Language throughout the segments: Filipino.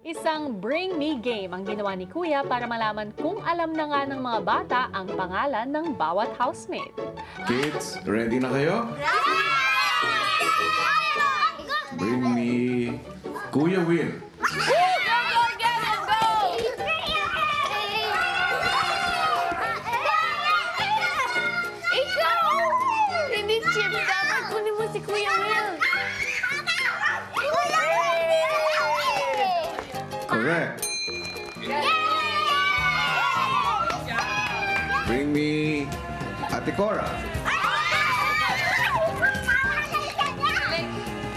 Isang Bring Me game ang ginawa ni Kuya para malaman kung alam na nga ng mga bata ang pangalan ng bawat housemate. Kids, ready na kayo? Bring me Kuya Will. Ikaw! Hindi chip. Dapat kunin mo si Kuya Will. Correct. Bring me Ate Cora.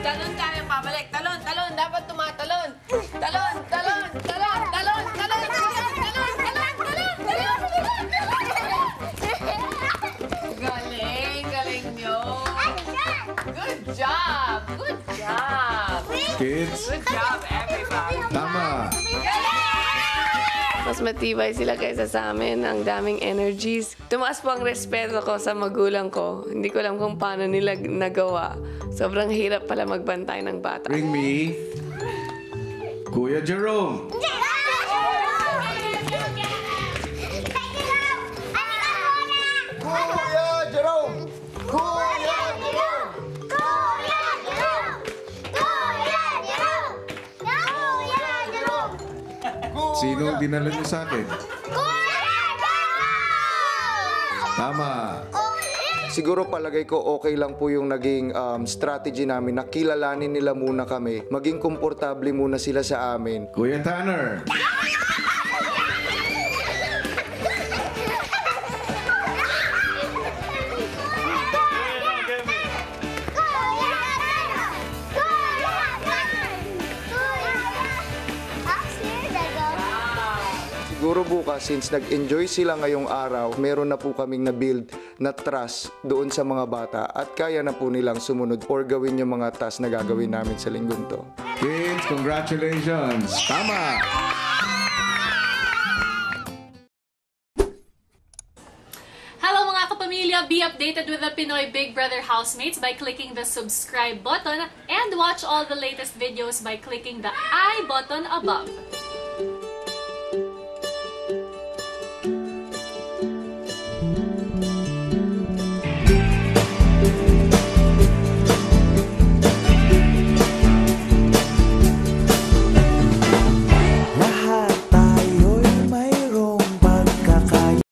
Talon tayo, pabalik. Talon, talon. Dapat tumatalon. Talon, talon, talon, talon, talon, talon, talon, talon, talon, talon. Galing, galing nyo. Good job, good job. Kids, Good job, everybody. tama. Mas matibay sila kaysa sa amin. Ang daming energies. Tumaas po ang respeto ko sa magulang ko. Hindi ko alam kung paano nila nagawa. Sobrang hirap pala magbantay ng bata. Bring me Kuya Jerome. Kuya Jerome! Kuya Jerome! Kuya Jerome! Kuya Jerome! Kuya Jerome! Sino ang dinala niyo sa akin? Kuya Jerome! Tama. Siguro palagay ko okay lang po yung naging strategy namin na kilalanin nila muna kami. Maging komportable muna sila sa amin. Kuya Tanner. Siguro bukas, since nag-enjoy sila ngayong araw, meron na po kaming na-build na trust doon sa mga bata at kaya na po nilang sumunod or gawin yung mga task na gagawin namin sa linggong to. Kids, congratulations. Tama. Hello mga kapamilya! Be updated with the Pinoy Big Brother housemates by clicking the subscribe button and watch all the latest videos by clicking the I button above.